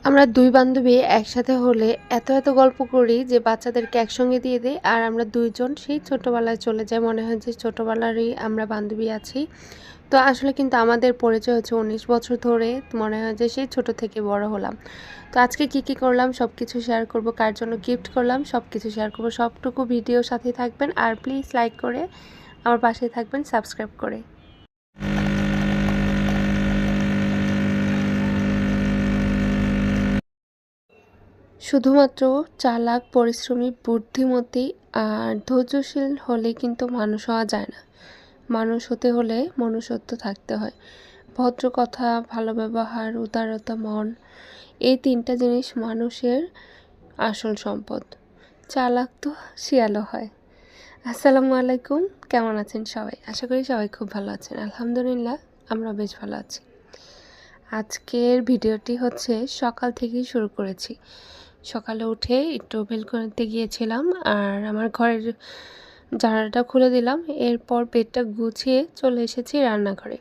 আমরা দুই বান্ধবী একসাথে হলে এত গল্প করি যে বাচ্চাদেরকে একসঙ্গে দিয়ে দিই, আর আমরা দুইজন সেই ছোটোবেলায় চলে যাই, মনে হয় যে ছোটোবেলারই আমরা বান্ধবী আছি। তো আসলে কিন্তু আমাদের পরিচয় হচ্ছে 19 বছর ধরে, মনে হয় যে সেই ছোট থেকে বড় হলাম। তো আজকে কি করলাম সব কিছু শেয়ার করব, কার জন্য গিফট করলাম সব কিছু শেয়ার করব, সবটুকু ভিডিওর সাথেই থাকবেন। আর প্লিজ লাইক করে আমার পাশে থাকবেন, সাবস্ক্রাইব করে। শুধুমাত্র চালাক, পরিশ্রমী, বুদ্ধিমতী আর ধৈর্যশীল হলেই কিন্তু মানুষ হওয়া যায় না। মানুষ হতে হলে মনুষ্যত্ব থাকতে হয়। ভদ্র কথা, ভালো ব্যবহার, উদারতা, মন, এই তিনটা জিনিস মানুষের আসল সম্পদ। চালাক তো শিয়ালও হয়। আসসালামু আলাইকুম, কেমন আছেন সবাই? আশা করি সবাই খুব ভালো আছেন। আলহামদুলিল্লাহ, আমরা বেশ ভালো আছি। আজকের ভিডিওটি হচ্ছে সকাল থেকেই শুরু করেছি। সকালে উঠে একটু বেলকনিতে গিয়েছিলাম, আর আমার ঘরের জানালাটা খুলে দিলাম। এরপর বেডটা গুছিয়ে চলে এসেছি রান্নাঘরে,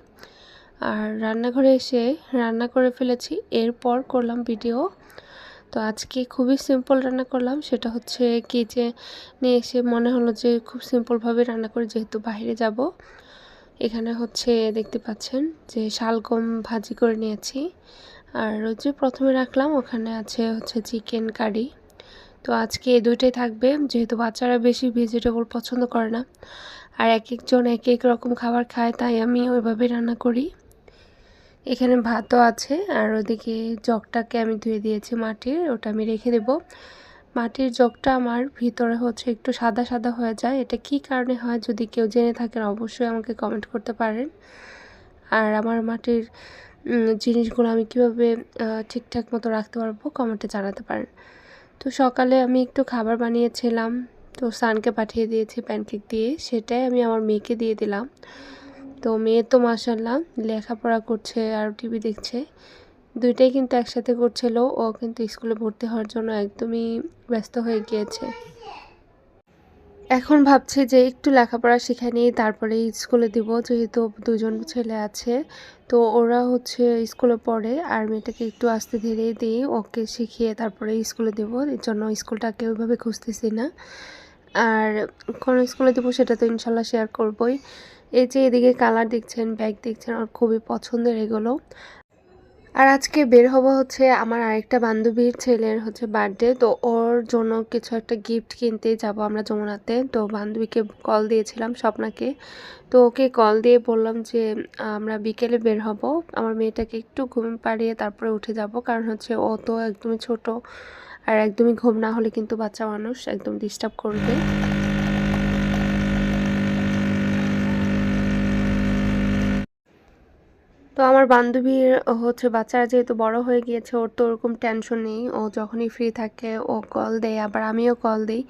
আর রান্নাঘরে এসে রান্না করে ফেলেছি। এরপর করলাম ভিডিও। তো আজকে খুবই সিম্পল রান্না করলাম, সেটা হচ্ছে কি যে নিয়ে এসে মনে হলো যে খুব সিম্পলভাবে রান্না করে, যেহেতু বাইরে যাব। এখানে হচ্ছে দেখতে পাচ্ছেন যে শালগম ভাজি করে নিয়েছি, আর ওই যে প্রথমে রাখলাম ওখানে আছে হচ্ছে চিকেন কারি। তো আজকে এই দুইটাই থাকবে, যেহেতু বাচ্চারা বেশি ভেজিটেবল পছন্দ করে না, আর এক একজন এক এক রকম খাবার খায়, তাই আমি ওইভাবেই রান্না করি। এখানে ভাতও আছে, আর ওদিকে জগটাকে আমি ধুয়ে দিয়েছি মাটির, ওটা আমি রেখে দেব। মাটির জগটা আমার ভিতরে হচ্ছে একটু সাদা সাদা হয়ে যায়, এটা কি কারণে হয় যদি কেউ জেনে থাকেন অবশ্যই আমাকে কমেন্ট করতে পারেন। আর আমার মাটির জিনিসগুলো আমি কীভাবে ঠিকঠাক মতো রাখতে পারবো কমেন্টে জানাতে পারেন। তো সকালে আমি একটু খাবার বানিয়েছিলাম, তো সানকে পাঠিয়ে দিয়েছি প্যানকেক দিয়ে, সেটাই আমি আমার মেয়েকে দিয়ে দিলাম। তো মেয়ে তো মাশাআল্লাহ লেখাপড়া করছে আর টিভি দেখছে, দুইটাই কিন্তু একসাথে করছিল। ও কিন্তু স্কুলে ভর্তি হওয়ার জন্য একদমই ব্যস্ত হয়ে গিয়েছে। এখন ভাবছি যে একটু লেখাপড়া শিখে নিই, তারপরে স্কুলে দিব, যেহেতু দুজন ছেলে আছে। তো ওরা হচ্ছে স্কুলে পড়ে, আর মেয়েটাকে একটু আস্তে ধীরেই দিই, ওকে শিখিয়ে তারপরে স্কুলে দেব। এর জন্য স্কুলটাকে ওইভাবে খুঁজতেছি না, আর কোন স্কুলে দেবো সেটা তো ইনশাল্লাহ শেয়ার করবই। এই যে এদিকে কালার দেখছেন, ব্যাগ দেখছেন, আমার খুবই পছন্দের এগুলো। আর আজকে বের হবো হচ্ছে আমার আরেকটা বান্ধবীর ছেলের হচ্ছে বার্থডে, তো ওর জন্য কিছু একটা গিফট কিনতে যাব আমরা যমুনাতে। তো বান্ধবীকে কল দিয়েছিলাম, স্বপ্নাকে। তো ওকে কল দিয়ে বললাম যে আমরা বিকেলে বের হব, আমার মেয়েটাকে একটু ঘুম পাড়িয়ে তারপরে উঠে যাব, কারণ হচ্ছে ও তো একদমই ছোট, আর একদমই ঘুম না হলে কিন্তু বাচ্চা মানুষ একদম ডিস্টার্ব করবে। তো আমার বান্ধবীর হচ্ছে বাচ্চারা যেহেতু বড় হয়ে গিয়েছে, ওর তো ওরকম টেনশন নেই, ও যখনই ফ্রি থাকে ও কল দেয়, আবার আমিও কল দিই।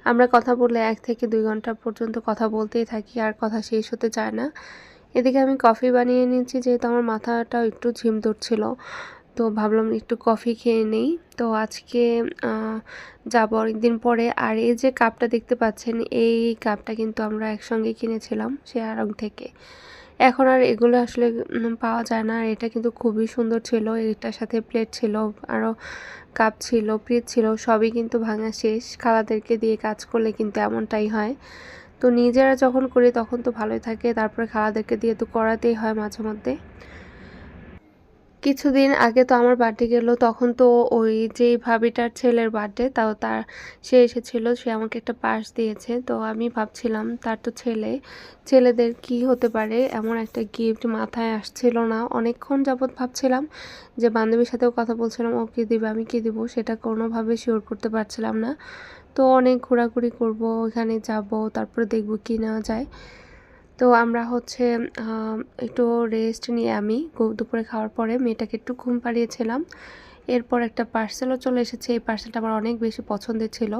আমরা কথা বললে 1 থেকে 2 ঘন্টা পর্যন্ত কথা বলতেই থাকি, আর কথা শেষ হতে চায় না। এদিকে আমি কফি বানিয়ে নিয়েছি, যেহেতু আমার মাথাটা একটু ঝিম ধরছিল, তো ভাবলাম একটু কফি খেয়ে নেই। তো আজকে যাব অনেকদিন পরে। আর এই যে কাপটা দেখতে পাচ্ছেন, এই কাপটা কিন্তু আমরা একসঙ্গে কিনেছিলাম শেয়ারং থেকে। এখন আর এগুলো আসলে পাওয়া যায় না, আর এটা কিন্তু খুবই সুন্দর ছিল। এটার সাথে প্লেট ছিল, আরও কাপ ছিল, প্লেট ছিল, সবই কিন্তু ভাঙা শেষ। খালাদেরকে দিয়ে কাজ করলে কিন্তু এমনটাই হয়। তো নিজেরা যখন করি তখন তো ভালোই থাকে, তারপরে খালাদেরকে দিয়ে তো করাতেই হয় মাঝে মধ্যে। কিছুদিন আগে তো আমার বার্থডে গেল, তখন তো ওই যে ভাবিটার ছেলের বার্থডে, তাও সে এসেছিল, সে আমাকে একটা পার্স দিয়েছে। তো আমি ভাবছিলাম তার তো ছেলেদের কি হতে পারে, এমন একটা গিফট মাথায় আসছিল না। অনেকক্ষণ যাবৎ ভাবছিলাম, যে বান্ধবীর সাথেও কথা বলছিলাম, ও কী দিবে আমি কী দিব সেটা কোনোভাবে শিওর করতে পারছিলাম না। তো অনেক ঘোরাঘুরি করব, ওখানে যাব, তারপরে দেখব কী নেওয়া যায়। তো আমরা হচ্ছে একটু রেস্ট নিয়ে আমি দুপুরে খাওয়ার পরে মেয়েটাকে একটু ঘুম পাড়িয়েছিলাম। এরপর একটা পার্সেলও চলে এসেছে, এই পার্সেলটা আমার অনেক বেশি পছন্দের ছিল,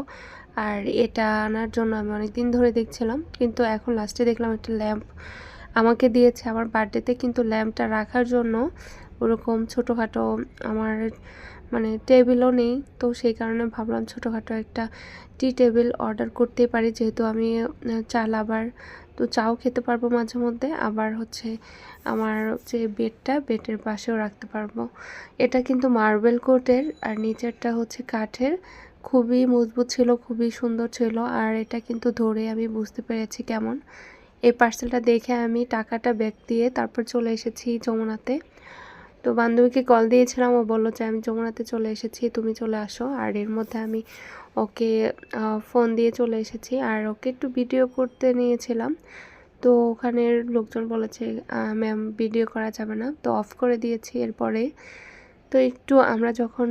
আর এটা আনার জন্য আমি অনেক দিন ধরে দেখছিলাম, কিন্তু এখন লাস্টে দেখলাম একটা ল্যাম্প আমাকে দিয়েছে আমার বার্থডেতে। কিন্তু ল্যাম্পটা রাখার জন্য ওরকম ছোটোখাটো আমার মানে টেবিলও নেই, তো সেই কারণে ভাবলাম ছোটোখাটো একটা টি টেবিল অর্ডার করতেই পারি, যেহেতু আমি চা লাভার, তো চাও খেতে পারবো মাঝে মধ্যে, আবার হচ্ছে আমার যে বেডের পাশেও রাখতে পারবো। এটা কিন্তু মার্বেল কোটের আর নিচেরটা হচ্ছে কাঠের, খুবই মজবুত ছিল, খুবই সুন্দর ছিল। আর এটা কিন্তু ধরে আমি বুঝতে পেরেছি কেমন। এই পার্সেলটা দেখে আমি টাকাটা ব্যাক দিয়ে তারপর চলে এসেছি যমুনাতে। তো বান্ধবীকে কল দিয়েছিলাম, ও বললো যে আমি যমুনাতে চলে এসেছি, তুমি চলে আসো। আর এর মধ্যে আমি ওকে ফোন দিয়ে চলে এসেছি, আর ওকে একটু ভিডিও করতে নিয়েছিলাম। তো ওখানের লোকজন বলেছে ম্যাম ভিডিও করা যাবে না, তো অফ করে দিয়েছি। এরপরে তো একটু আমরা যখন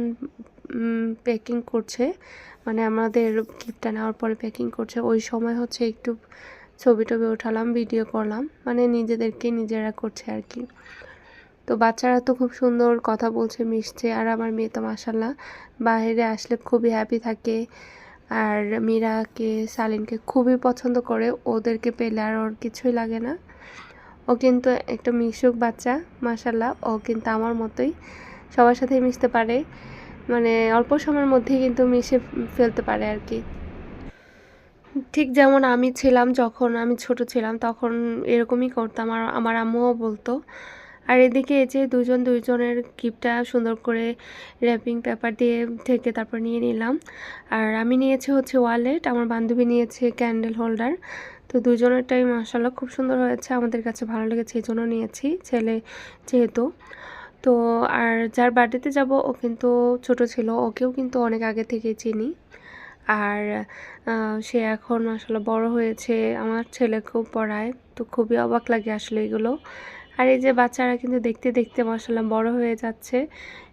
প্যাকিং করছে, মানে আমাদের গিফটটা নেওয়ার পরে প্যাকিং করছে, ওই সময় হচ্ছে একটু ছবি টবি উঠালাম, ভিডিও করলাম, মানে নিজেদেরকে নিজেরা করছে আর কি। তো বাচ্চারা তো খুব সুন্দর কথা বলছে, মিশছে। আর আমার মেয়ে তো মাশাল্লাহ বাইরে আসলে খুবই হ্যাপি থাকে, আর মীরাকে সালিনকে খুবই পছন্দ করে, ওদেরকে পেলে আর ওর কিছুই লাগে না। ও কিন্তু একটা মিশুক বাচ্চা মাশাল্লাহ, ও কিন্তু আমার মতোই সবার সাথেই মিশতে পারে, মানে অল্প সময়ের মধ্যেই কিন্তু মিশে ফেলতে পারে আর কি। ঠিক যেমন আমি ছিলাম, যখন আমি ছোট ছিলাম তখন এরকমই করতাম, আর আমার আম্মুও বলতো। আর এদিকে এই যে দুজনের গিফটটা সুন্দর করে র্যাপিং পেপার দিয়ে ঢেকে তারপর নিয়ে নিলাম। আর আমি নিয়েছি হচ্ছে ওয়ালেট, আমার বান্ধবী নিয়েছে ক্যান্ডেল হোল্ডার। তো দুজনেরটাই মাশাআল্লাহ খুব সুন্দর হয়েছে, আমাদের কাছে ভালো লেগেছে, এই জন্য নিয়েছি, ছেলে যেহেতু। তো আর যার বার্থডেতে যাব ও কিন্তু ছোট ছিল, ওকেও কিন্তু অনেক আগে থেকেই চিনি। আর সে এখন আসলে বড় হয়েছে, আমার ছেলেকেও পড়ায়, তো খুবই অবাক লাগে আসলে এগুলো। আর এই যে বাচ্চারা কিন্তু দেখতে দেখতে মাশাআল্লাহ বড় হয়ে যাচ্ছে।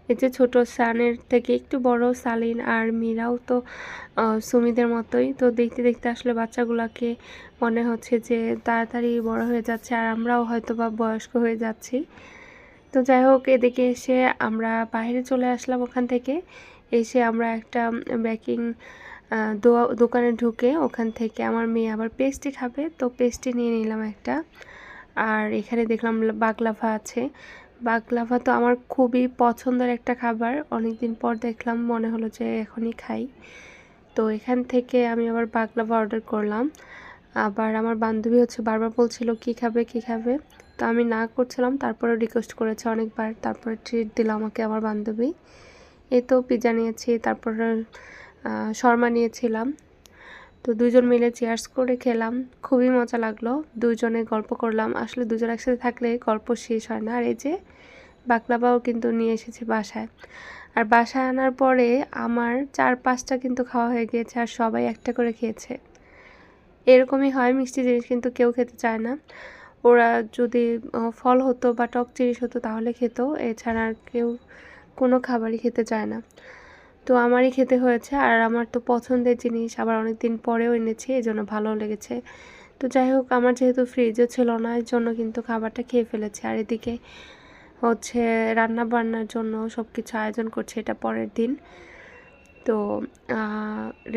এই যে ছোট সানের থেকে একটু বড় সালিন আর মীরাও তো সুমিদের মতোই, তো দেখতে দেখতে আসলে বাচ্চাগুলোকে মনে হচ্ছে যে তাড়াতাড়ি বড় হয়ে যাচ্ছে, আর আমরাও হয়তো বা বয়স্ক হয়ে যাচ্ছি। তো যাই হোক, এদিকে এসে আমরা বাইরে চলে আসলাম, ওখান থেকে এসে আমরা একটা বেকিং দোকানে ঢুকে ওখান থেকে আমার মেয়ে আবার পেস্ট্রি খাবে, তো পেস্ট্রি নিয়ে নিলাম একটা। আর এখানে দেখলাম বাকলাভা আছে। বাকলাভা তো আমার খুবই পছন্দের একটা খাবার, অনেক দিন পর দেখলাম, মনে হলো যে এখনই খাই। তো এখান থেকে আমি আবার বাকলাভা অর্ডার করলাম। আবার আমার বান্ধবী হচ্ছে বারবার বলছিল কি খাবে কি খাবে, তো আমি না করছিলাম, তারপরে রিকোয়েস্ট করেছে অনেকবার, তারপরে ট্রিট দিল আমাকে আমার বান্ধবী। এই তো পিৎজা নিয়েছি, তারপরে শর্মা নিয়েছিলাম। তো দুজন মিলে চেয়ার্স করে খেলাম, খুবই মজা লাগলো। দুজনে গল্প করলাম, আসলে দুজন একসাথে থাকলে গল্প শেষ হয় না। আর এই যে বাকলাভাও কিন্তু নিয়ে এসেছি বাসায়। আর বাসায় আনার পরে আমার 4-5টা কিন্তু খাওয়া হয়ে গিয়েছে, আর সবাই একটা করে খেয়েছে। এরকমই হয়, মিষ্টি জিনিস কিন্তু কেউ খেতে চায় না। ওরা যদি ফল হতো বা টক জিনিস হতো তাহলে খেত, এছাড়া আর কেউ কোনো খাবারই খেতে চায় না। তো আমারই খেতে হয়েছে, আর আমার তো পছন্দের জিনিস, আবার অনেক দিন পরেও এনেছি, এই জন্য ভালো লেগেছে। তো যাই হোক, আমার যেহেতু ফ্রিজও ছিল না, এর জন্য কিন্তু খাবারটা খেয়ে ফেলেছি। আর এদিকে হচ্ছে রান্না বান্নার জন্য সব কিছু আয়োজন করছে, এটা পরের দিন। তো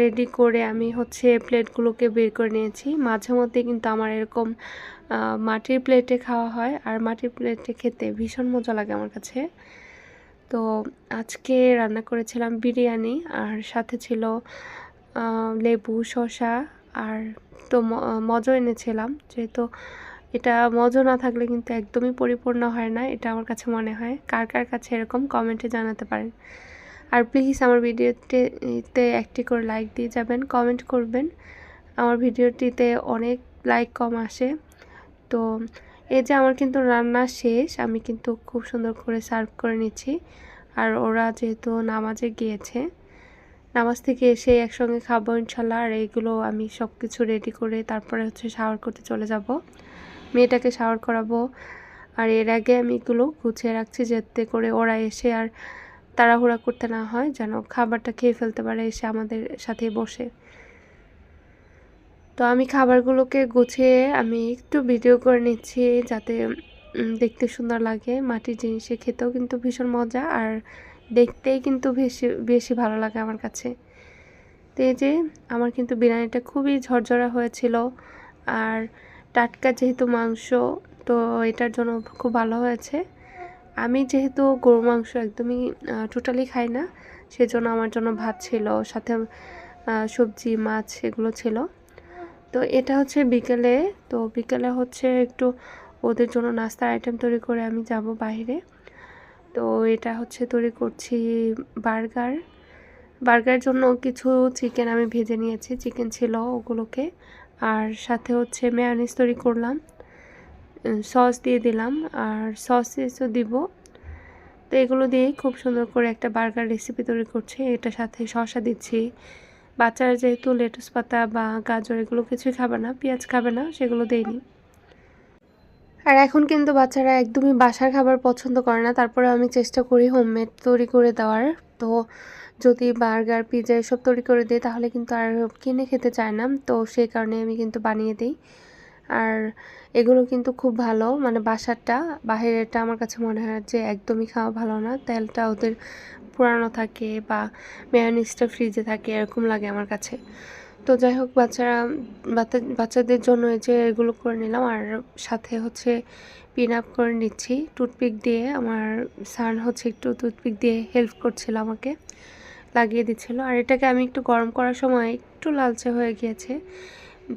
রেডি করে আমি হচ্ছে প্লেটগুলোকে বের করে নিয়েছি। মাঝে মধ্যে কিন্তু আমার এরকম মাটির প্লেটে খাওয়া হয়, আর মাটির প্লেটে খেতে ভীষণ মজা লাগে আমার কাছে। তো আজকে রান্না করেছিলাম বিরিয়ানি, আর সাথে ছিল লেবু, শসা, আর তো মজও এনেছিলাম, যেহেতু এটা মজো না থাকলে কিন্তু একদমই পরিপূর্ণ হয় না, এটা আমার কাছে মনে হয়। কার কার কাছে এরকম কমেন্টে জানাতে পারেন। আর প্লিজ আমার ভিডিওতে একটি করে লাইক দিয়ে যাবেন, কমেন্ট করবেন। আমার ভিডিওটিতে অনেক লাইক কম আসে। তো এই যে আমার কিন্তু রান্না শেষ, আমি কিন্তু খুব সুন্দর করে সার্ভ করে নিচ্ছি। আর ওরা যেহেতু নামাজে গিয়েছে, নামাজ থেকে এসে একসঙ্গে খাবো ইনশাল্লাহ। আর এইগুলো আমি সব কিছু রেডি করে তারপরে হচ্ছে শাওয়ার করতে চলে যাব, মেয়েটাকে শাওয়ার করাবো। আর এর আগে আমি এগুলো গুছিয়ে রাখছি, যাতে করে ওরা এসে আর তাড়াহুড়া করতে না হয়, যেন খাবারটা খেয়ে ফেলতে পারে এসে আমাদের সাথে বসে। তো আমি খাবারগুলোকে গুছিয়ে আমি একটু ভিডিও করে নিচ্ছি, যাতে দেখতে সুন্দর লাগে। মাটির জিনিসে খেতেও কিন্তু ভীষণ মজা, আর দেখতেই কিন্তু বেশি বেশি ভালো লাগে আমার কাছে। তো এই যে আমার কিন্তু বিরিয়ানিটা খুবই ঝরঝরা হয়েছিল, আর টাটকা যেহেতু মাংস, তো এটার জন্য খুব ভালো হয়েছে। আমি যেহেতু গরু মাংস একদমই টোটালি খাই না, সেজন্য আমার জন্য ভাত ছিল, সাথে সবজি মাছ এগুলো ছিল। তো এটা হচ্ছে বিকেলে। তো বিকেলে হচ্ছে একটু ওদের জন্য নাস্তার আইটেম তৈরি করে আমি যাব বাইরে। তো এটা হচ্ছে তৈরি করছি বার্গার। বার্গারের জন্য কিছু চিকেন আমি ভেজে নিয়েছি, চিকেন ছিল ওগুলোকে। আর সাথে হচ্ছে মেয়োনিজ তৈরি করলাম, সস দিয়ে দিলাম, আর সসেসও দিব। তো এগুলো দিয়েই খুব সুন্দর করে একটা বার্গার রেসিপি তৈরি করছি। এটার সাথে শসা দিচ্ছি। বাচ্চারা যেহেতু লেটুস পাতা বা গাজর এগুলো কিছুই খাবে না, পেঁয়াজ খাবে না, সেগুলো দেইনি। আর এখন কিন্তু বাচ্চারা একদমই বাসার খাবার পছন্দ করে না, তারপরে আমি চেষ্টা করি হোমমেড তৈরি করে দেওয়ার। তো যদি বার্গার পিৎজা এসব তৈরি করে দিই তাহলে কিন্তু আর কিনে খেতে চায় না, তো সেই কারণে আমি কিন্তু বানিয়ে দিই। আর এগুলো কিন্তু খুব ভালো, মানে বাসারটা। বাহিরেরটা আমার কাছে মনে হয় যে একদমই খাওয়া ভালো না, তেলটা ওদের পুরানো থাকে বা মেয়োনিজটা ফ্রিজে থাকে, এরকম লাগে আমার কাছে। তো যাই হোক, বাচ্চাদের জন্য এই যে এগুলো করে নিলাম। আর সাথে হচ্ছে পিন আপ করে নিচ্ছি টুথপিক দিয়ে। আমার সান হচ্ছে একটু টুথপিক দিয়ে হেল্প করছিল, আমাকে লাগিয়ে দিচ্ছিল। আর এটাকে আমি একটু গরম করার সময় একটু লালচে হয়ে গিয়েছে,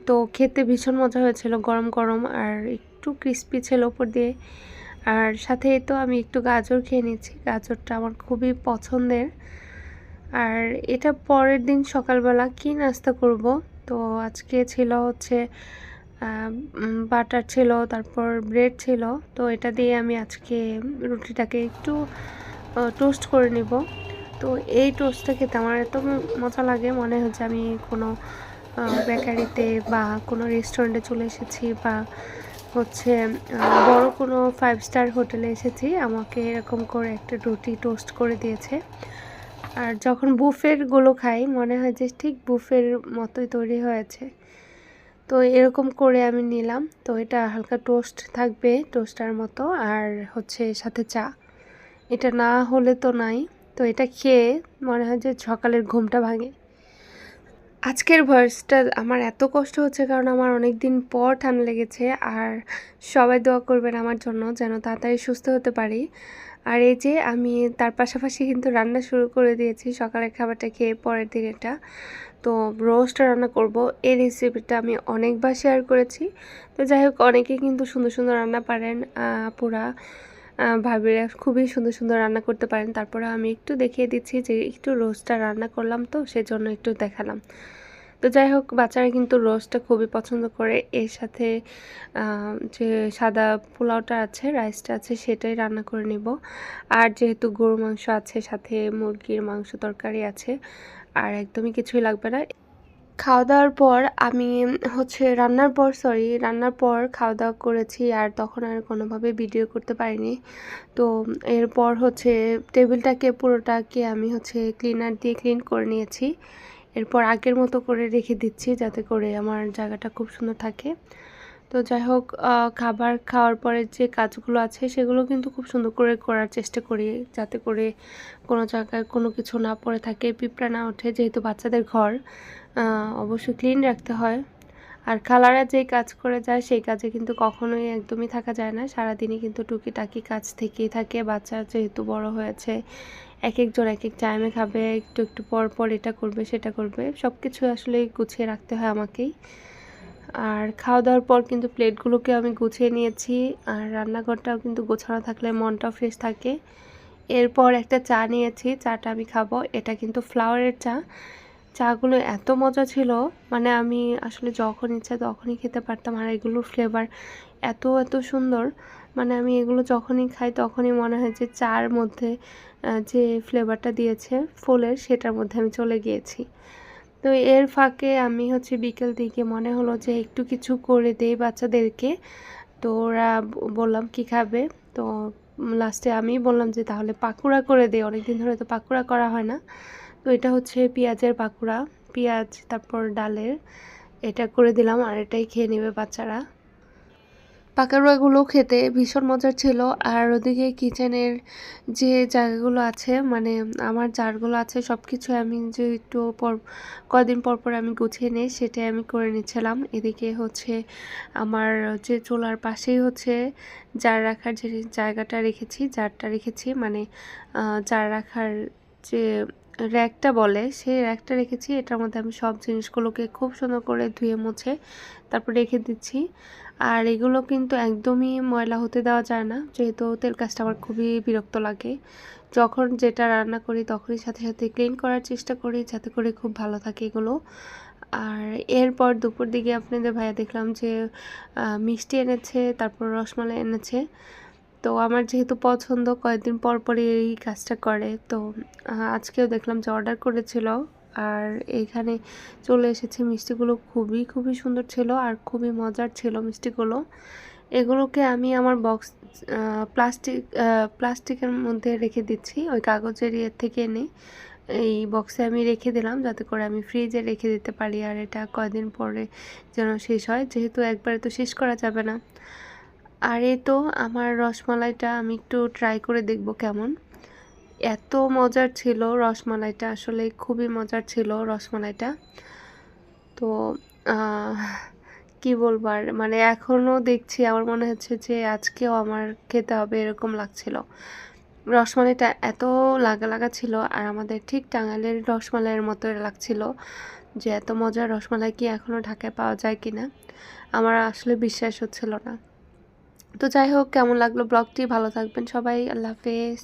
তো খেতে ভীষণ মজা হয়েছিল, গরম গরম আর একটু ক্রিস্পি ছিল উপর দিয়ে। আর সাথে তো আমি একটু গাজর খেয়ে নিচ্ছি, গাজরটা আমার খুবই পছন্দের। আর এটা পরের দিন সকালবেলা কি নাস্তা করব, তো আজকে ছিল হচ্ছে বাটার ছিল, তারপর ব্রেড ছিল। তো এটা দিয়ে আমি আজকে রুটিটাকে একটু টোস্ট করে নিব। তো এই টোস্টটা খেতে আমার এত মজা লাগে, মনে হচ্ছে আমি কোনো বেকারিতে বা কোনো রেস্টুরেন্টে চলে এসেছি, বা হচ্ছে বড় কোনো 5 স্টার হোটেলে এসেছি। আমাকে এরকম করে একটা রুটি টোস্ট করে দিয়েছে। আর যখন বুফেরগুলো খাই মনে হয় যে ঠিক বুফের মতোই তৈরি হয়েছে। তো এরকম করে আমি নিলাম। তো এটা হালকা টোস্ট থাকবে, টোস্টার মতো, আর হচ্ছে সাথে চা। এটা না হলে তো নাই। তো এটা খেয়ে মনে হয় যে সকালের ঘুমটা ভাঙে। আজকের ভয়েসটা আমার এত কষ্ট হচ্ছে কারণ আমার অনেক দিন পর ঠান্ডা লেগেছে। আর সবাই দোয়া করবেন আমার জন্য যেন তাড়াতাড়ি সুস্থ হতে পারি। আর এই যে আমি তার পাশাপাশি কিন্তু রান্না শুরু করে দিয়েছি সকালের খাবারটা খেয়ে পরের দিন। এটা তো রোস্ট রান্না করব, এই রেসিপিটা আমি অনেকবার শেয়ার করেছি। তো যাই হোক, অনেকেই কিন্তু সুন্দর সুন্দর রান্না পারেন, আপুরা ভাবিরা খুবই সুন্দর সুন্দর রান্না করতে পারেন। তারপরে আমি একটু দেখিয়ে দিচ্ছি যে একটু রোস্টটা রান্না করলাম, তো সেজন্য একটু দেখালাম। তো যাই হোক, বাচ্চারা কিন্তু রোস্টটা খুবই পছন্দ করে। এর সাথে যে সাদা পোলাওটা আছে, রাইসটা আছে, সেটাই রান্না করে নেব। আর যেহেতু গরু মাংস আছে, সাথে মুরগির মাংস তরকারি আছে, আর একদমই কিছুই লাগবে না। খাওয়া দাওয়ার পর আমি হচ্ছে রান্নার পর খাওয়া দাওয়া করেছি, আর তখন আর কোনোভাবে ভিডিও করতে পারিনি। তো এরপর হচ্ছে টেবিলটাকে পুরোটাকে আমি হচ্ছে ক্লিনার দিয়ে ক্লিন করে নিয়েছি। এরপর আগের মতো করে রেখে দিচ্ছি যাতে করে আমার জায়গাটা খুব সুন্দর থাকে। তো যাই হোক, খাবার খাওয়ার পরে যে কাজগুলো আছে সেগুলো কিন্তু খুব সুন্দর করে করার চেষ্টা করি, যাতে করে কোনো জায়গায় কোনো কিছু না পড়ে থাকে, পিঁপড়া না ওঠে। যেহেতু বাচ্চাদের ঘর অবশ্যই ক্লিন রাখতে হয়। আর খালারা যেই কাজ করে যায় সেই কাজে কিন্তু কখনোই একদমই থাকা যায় না, সারাদিনই কিন্তু টুকিটাকি কাজ থেকেই থাকে। বাচ্চা যেহেতু বড় হয়েছে, এক একজন এক এক টাইমে খাবে, একটু একটু পর পর এটা করবে সেটা করবে, সব কিছু আসলে গুছিয়ে রাখতে হয় আমাকেই। আর খাওয়া দাওয়ার পর কিন্তু প্লেটগুলোকে আমি গুছিয়ে নিয়েছি, আর রান্নাঘরটাও কিন্তু গোছানো থাকলে মনটাও ফ্রেশ থাকে। এরপর একটা চা নিয়েছি, চাটা আমি খাবো। এটা কিন্তু ফ্লাওয়ারের চা। চাগুলো এত মজা ছিল, মানে আমি আসলে যখন ইচ্ছা তখনই খেতে পারতাম। আর এগুলোর ফ্লেভার এত এত সুন্দর, মানে আমি এগুলো যখনই খাই তখনই মনে হয় যে চার মধ্যে যে ফ্লেভারটা দিয়েছে ফুলের, সেটার মধ্যে আমি চলে গিয়েছি। তো এর ফাঁকে আমি হচ্ছে বিকেল দিকে মনে হলো যে একটু কিছু করে দেই বাচ্চাদেরকে। তো ওরা বললাম কি খাবে, তো লাস্টে আমি বললাম যে তাহলে পাকোড়া করে দেই, অনেকদিন ধরে তো পাকোড়া করা হয় না। তো এটা হচ্ছে পেঁয়াজের পাকোড়া, পেঁয়াজ তারপর ডালের, এটা করে দিলাম, আর এটাই খেয়ে নেবে বাচ্চারা। পাকোড়াগুলো খেতে ভীষণ মজার ছিল। আর ওদিকে কিচেনের যে জায়গাগুলো আছে মানে আমার জারগুলো আছে সব কিছু আমি যে একটু কয়দিন পর পর আমি গুছিয়ে নিই সেটাই আমি করে নিচ্ছিলাম। এদিকে হচ্ছে আমার যে চুলার পাশেই হচ্ছে জার রাখার যে জায়গাটা রেখেছি, জারটা রেখেছি মানে জার রাখার যে র্যাকটা বলে সেই র্যাকটা রেখেছি। এটার মধ্যে আমি সব জিনিসগুলোকে খুব সুন্দর করে ধুয়ে মুছে তারপর রেখে দিচ্ছি। আর এগুলো কিন্তু একদমই ময়লা হতে দেওয়া যায় না, যেহেতু তেল কাজটা আমার খুবই বিরক্ত লাগে। যখন যেটা রান্না করি তখনই সাথে সাথে ক্লিন করার চেষ্টা করি যাতে করে খুব ভালো থাকে এগুলো। আর এরপর দুপুর দিকে আপনাদের ভাইয়া দেখলাম যে মিষ্টি এনেছে, তারপর রসমালাই এনেছে। তো আমার যেহেতু পছন্দ কয়েকদিন পর পরই এই কাজটা করে, তো আজকেও দেখলাম যে অর্ডার করেছিল। আর এইখানে চলে এসেছে মিষ্টিগুলো খুবই খুবই সুন্দর ছিল আর খুবই মজার ছিল মিষ্টিগুলো। এগুলোকে আমি আমার বক্স প্লাস্টিকের মধ্যে রেখে দিচ্ছি, ওই কাগজের ইয়ে থেকে এনে এই বক্সে আমি রেখে দিলাম যাতে করে আমি ফ্রিজে রেখে দিতে পারি আর এটা কয়দিন পরে যেন শেষ হয়, যেহেতু একবারে তো শেষ করা যাবে না। আর এই তো আমার রসমালাইটা আমি একটু ট্রাই করে দেখব কেমন। এত মজার ছিল রসমালাইটা, আসলে খুবই মজার ছিল রসমালাইটা। তো কি বলবো আর, মানে এখনও দেখছি আমার মনে হচ্ছে যে আজকেও আমার খেতে হবে এরকম লাগছিল। রসমালাইটা এত লাগা লাগা ছিল আর আমাদের ঠিক টাঙ্গাইলের রসমালাইয়ের মতো লাগছিল, যে এত মজার রসমালাই কি এখনও ঢাকায় পাওয়া যায় কিনা আমার আসলে বিশ্বাস হচ্ছিল না। তো যাই হোক, কেমন লাগলো ব্লগটি, ভালো থাকবেন সবাই, আল্লাহ হাফেজ।